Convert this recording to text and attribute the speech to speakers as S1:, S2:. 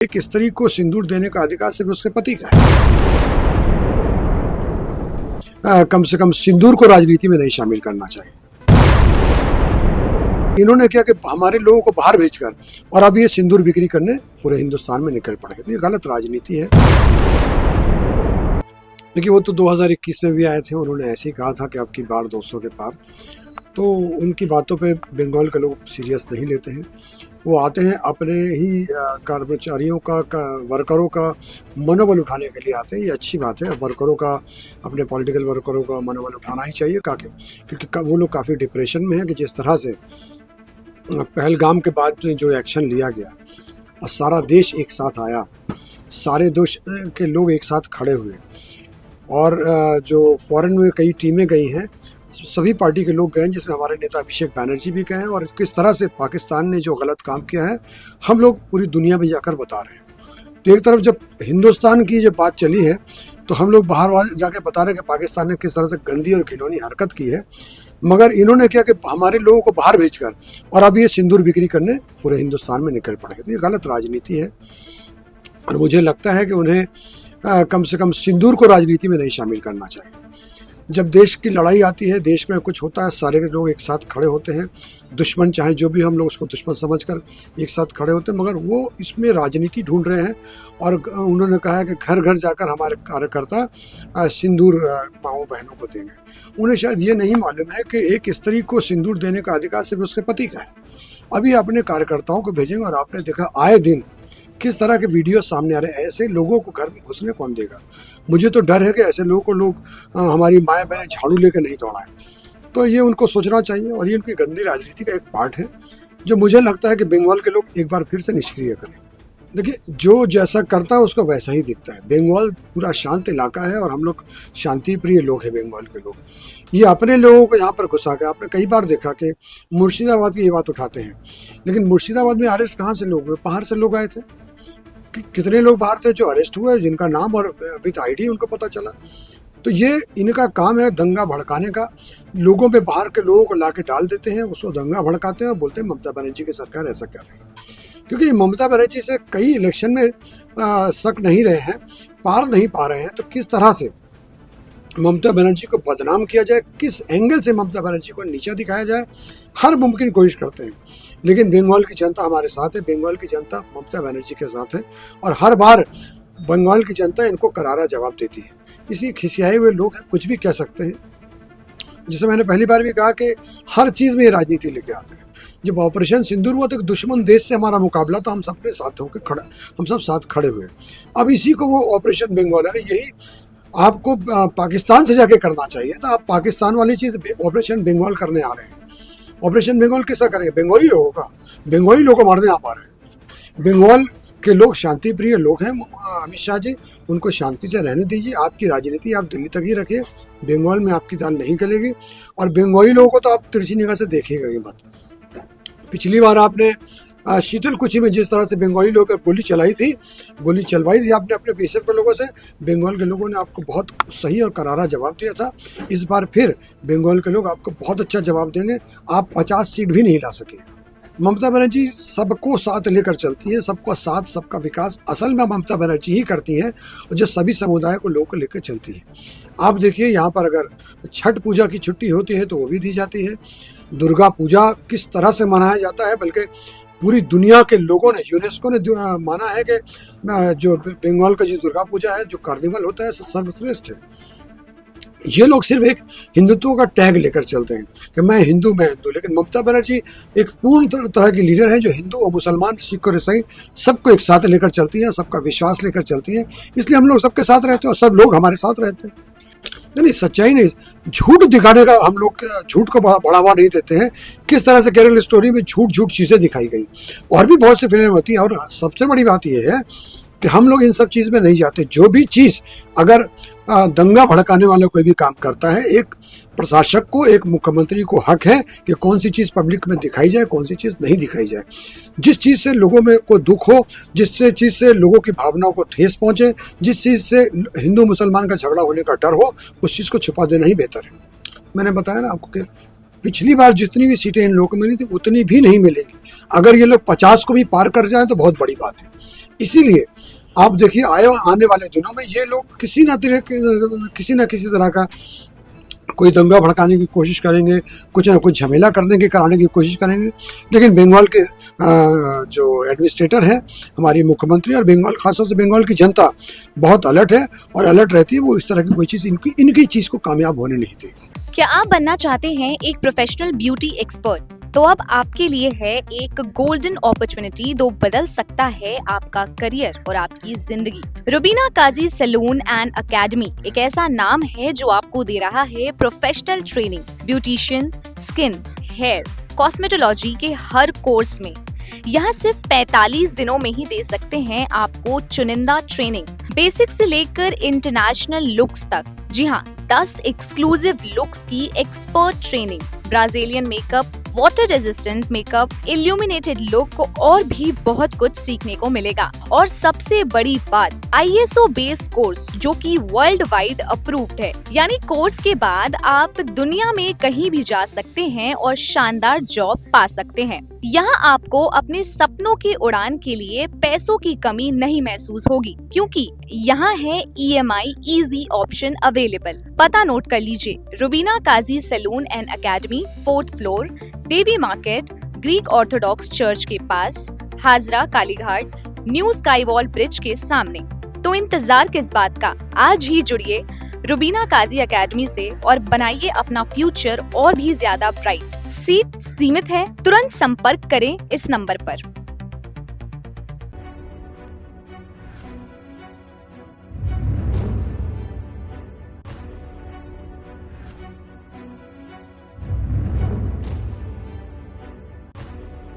S1: एक स्त्री को सिंदूर देने का अधिकार सिर्फ उसके पति का है। कम से कम सिंदूर को राजनीति में नहीं शामिल करना चाहिए। इन्होंने क्या कि हमारे लोगों को बाहर भेजकर और अब ये सिंदूर बिक्री करने पूरे हिंदुस्तान में निकल पड़े। तो ये गलत राजनीति है। देखिए, वो तो 2021 में भी आए थे, उन्होंने ऐसे ही कहा था कि अब की बार 200 के पार। तो उनकी बातों पे बंगाल के लोग सीरियस नहीं लेते हैं। वो आते हैं अपने ही कर्मचारियों का वर्करों का मनोबल उठाने के लिए आते हैं। ये अच्छी बात है, वर्करों का, अपने पॉलिटिकल वर्करों का मनोबल उठाना ही चाहिए। क्योंकि वो लोग काफ़ी डिप्रेशन में हैं कि जिस तरह से पहलगाम के बाद में जो एक्शन लिया गया और सारा देश एक साथ आया, सारे देश के लोग एक साथ खड़े हुए और जो फॉरेन में कई टीमें गई हैं, सभी पार्टी के लोग गए, जिसमें हमारे नेता अभिषेक बैनर्जी भी गए हैं। और किस तरह से पाकिस्तान ने जो गलत काम किया है हम लोग पूरी दुनिया में जाकर बता रहे हैं। तो एक तरफ जब हिंदुस्तान की जो बात चली है तो हम लोग बाहर जाके बता रहे हैं कि पाकिस्तान ने किस तरह से गंदी और घिनौनी हरकत की है। मगर इन्होंने क्या कि हमारे लोगों को बाहर भेजकर और अब ये सिंदूर बिक्री करने पूरे हिंदुस्तान में निकल पड़े। तो ये गलत राजनीति है और मुझे लगता है कि उन्हें कम से कम सिंदूर को राजनीति में नहीं शामिल करना चाहिए। जब देश की लड़ाई आती है, देश में कुछ होता है, सारे लोग एक साथ खड़े होते हैं। दुश्मन चाहे जो भी, हम लोग उसको दुश्मन समझकर एक साथ खड़े होते हैं। मगर वो इसमें राजनीति ढूंढ रहे हैं और उन्होंने कहा है कि घर घर जाकर हमारे कार्यकर्ता सिंदूर माओ बहनों को देंगे। उन्हें शायद ये नहीं मालूम है कि एक स्त्री को सिंदूर देने का अधिकार सिर्फ उसके पति का है। अभी अपने कार्यकर्ताओं को भेजेंगे और आपने देखा आए दिन किस तरह के वीडियो सामने आ रहे हैं। ऐसे लोगों को घर में घुसने कौन देगा? मुझे तो डर है कि ऐसे लोगों को लोग हमारी माएँ बहनें झाड़ू लेकर नहीं दौड़ाएं। तो ये उनको सोचना चाहिए और ये उनकी गंदी राजनीति का एक पार्ट है जो मुझे लगता है कि बंगाल के लोग एक बार फिर से निष्क्रिय करें। देखिए, जो जैसा करता है उसको वैसा ही दिखता है। बंगाल पूरा शांत इलाका है और हम लोग शांति प्रिय लोग हैं। बंगाल के लोग ये अपने लोगों को यहाँ पर घुसा के, आपने कई बार देखा कि मुर्शिदाबाद की ये बात उठाते हैं, लेकिन मुर्शिदाबाद में अरेस्ट कहाँ से लोग हुए? बाहर से लोग आए थे। कितने लोग बाहर थे जो अरेस्ट हुए, जिनका नाम और विद आईडी उनको पता चला। तो ये इनका काम है दंगा भड़काने का। लोगों पे बाहर के लोगों को लाके डाल देते हैं, उसको दंगा भड़काते हैं और बोलते हैं ममता बनर्जी की सरकार ऐसा कर रही है। क्योंकि ममता बनर्जी से कई इलेक्शन में शक नहीं रहे हैं, पार नहीं पा रहे हैं। तो किस तरह से ममता बनर्जी को बदनाम किया जाए, किस एंगल से ममता बनर्जी को नीचा दिखाया जाए, हर मुमकिन कोशिश करते हैं। लेकिन बंगाल की जनता हमारे साथ है, बंगाल की जनता ममता बनर्जी के साथ है और हर बार बंगाल की जनता इनको करारा जवाब देती है। इसी खिसियाए हुए लोग हैं, कुछ भी कह सकते हैं। जैसे मैंने पहली बार भी कहा कि हर चीज़ में ये राजनीति लेके आते हैं। जब ऑपरेशन सिंदूर हुआ तो दुश्मन देश से हमारा मुकाबला था, हम सबके साथ होकर खड़ा, हम सब साथ खड़े हुए। अब इसी को वो ऑपरेशन बंगाल है, यही आपको पाकिस्तान से जाके करना चाहिए। तो आप पाकिस्तान वाली चीज़ ऑपरेशन बंगाल करने आ रहे हैं। ऑपरेशन बंगाल किसका करेंगे? बंगाली लोगों का। बंगाली लोगों को मारने आ पा रहे हैं। बंगाल के लोग शांति प्रिय लोग हैं। अमित शाह जी, उनको शांति से रहने दीजिए। आपकी राजनीति आप दिल्ली तक ही रखिए, बंगाल में आपकी दाल नहीं गलेगी। और बंगाली लोगों को तो आप तिरछी निगाह से देखिएगा ही मत। पिछली बार आपने शीतलकुची में जिस तरह से बंगाली लोगों पर गोली चलवाई थी आपने अपने बीएसएफ के लोगों से, बंगाल के लोगों ने आपको बहुत सही और करारा जवाब दिया था। इस बार फिर बंगाल के लोग आपको बहुत अच्छा जवाब देंगे। आप 50 सीट भी नहीं ला सकेंगे। ममता बनर्जी सबको साथ लेकर चलती है, सबको साथ, सबका विकास असल में ममता बनर्जी ही करती है और जो सभी समुदाय को लोग लेकर चलती है। आप देखिए, यहाँ पर अगर छठ पूजा की छुट्टी होती है तो वो भी दी जाती है। दुर्गा पूजा किस तरह से मनाया जाता है, बल्कि पूरी दुनिया के लोगों ने, यूनेस्को ने माना है कि जो बंगाल का जो दुर्गा पूजा है, जो कार्निवल होता है, सर्वश्रेष्ठ है। ये लोग सिर्फ एक हिंदुत्व का टैग लेकर चलते हैं कि मैं हिंदू। लेकिन ममता बनर्जी एक पूर्ण तरह की लीडर है जो हिंदू और मुसलमान, सिख और ईसाई सबको एक साथ लेकर चलती है, सबका विश्वास लेकर चलती है। इसलिए हम लोग सबके साथ रहते हैं और सब लोग हमारे साथ रहते हैं। नहीं, सच्चाई नहीं, झूठ दिखाने का हम लोग झूठ को बढ़ावा नहीं देते हैं। किस तरह से केरल स्टोरी में झूठ चीज़ें दिखाई गई, और भी बहुत सी फिल्में होती हैं। और सबसे बड़ी बात यह है कि हम लोग इन सब चीज़ में नहीं जाते। जो भी चीज़ अगर दंगा भड़काने वाला कोई भी काम करता है, एक प्रशासक को, एक मुख्यमंत्री को हक है कि कौन सी चीज़ पब्लिक में दिखाई जाए, कौन सी चीज़ नहीं दिखाई जाए। जिस चीज़ से लोगों में को दुख हो, जिस चीज़ से लोगों की भावनाओं को ठेस पहुंचे, जिस चीज़ से हिंदू मुसलमान का झगड़ा होने का डर हो, उस चीज़ को छुपा देना ही बेहतर है। मैंने बताया ना आपको कि पिछली बार जितनी भी सीटें इन लोगों को मिली थी उतनी भी नहीं मिलेगी। अगर ये लोग 50 को भी पार कर जाएं तो बहुत बड़ी बात है। इसीलिए आप देखिए आने वाले दिनों में ये लोग किसी न किसी तरह का कोई दंगा भड़काने की कोशिश करेंगे, कुछ ना कुछ झमेला कराने की कोशिश करेंगे। लेकिन बंगाल के जो एडमिनिस्ट्रेटर हैं, हमारी मुख्यमंत्री और बंगाल, खासतौर से बंगाल की जनता बहुत अलर्ट है और अलर्ट रहती है। वो इस तरह की कोई चीज़ इनकी चीज़ को कामयाब होने नहीं देगी।
S2: क्या आप बनना चाहते हैं एक प्रोफेशनल ब्यूटी एक्सपर्ट? तो अब आपके लिए है एक गोल्डन अपॉर्चुनिटी जो बदल सकता है आपका करियर और आपकी जिंदगी। Rubina Kazi salon and academy एक ऐसा नाम है जो आपको दे रहा है professional training, beautician, skin, hair, cosmetology के हर कोर्स में। यहाँ सिर्फ 45 दिनों में ही दे सकते हैं आपको चुनिंदा ट्रेनिंग, बेसिक से लेकर इंटरनेशनल लुक्स तक। जी हाँ, 10 एक्सक्लूसिव लुक्स की expert training, Brazilian makeup, water resistant makeup, illuminated look और भी बहुत कुछ सीखने को मिलेगा। और सबसे बड़ी बात, ISO बेस्ड कोर्स जो कि वर्ल्ड वाइड अप्रूव्ड है। यानी कोर्स के बाद आप दुनिया में कहीं भी जा सकते हैं और शानदार जॉब पा सकते हैं। यहाँ आपको अपने सपनों की उड़ान के लिए पैसों की कमी नहीं महसूस होगी, क्योंकि यहाँ है EMI इजी ऑप्शन अवेलेबल। पता नोट कर लीजिए, Rubina Kazi salon and academy, 4th floor, Devi market, Greek Orthodox church के पास, Hazra Kalighat, new sky wall bridge के सामने। तो इंतजार किस बात का, आज ही जुड़िए रुबीना काजी एकेडमी से और बनाइए अपना फ्यूचर और भी ज्यादा ब्राइट। सीट सीमित है, तुरंत संपर्क करें इस नंबर पर।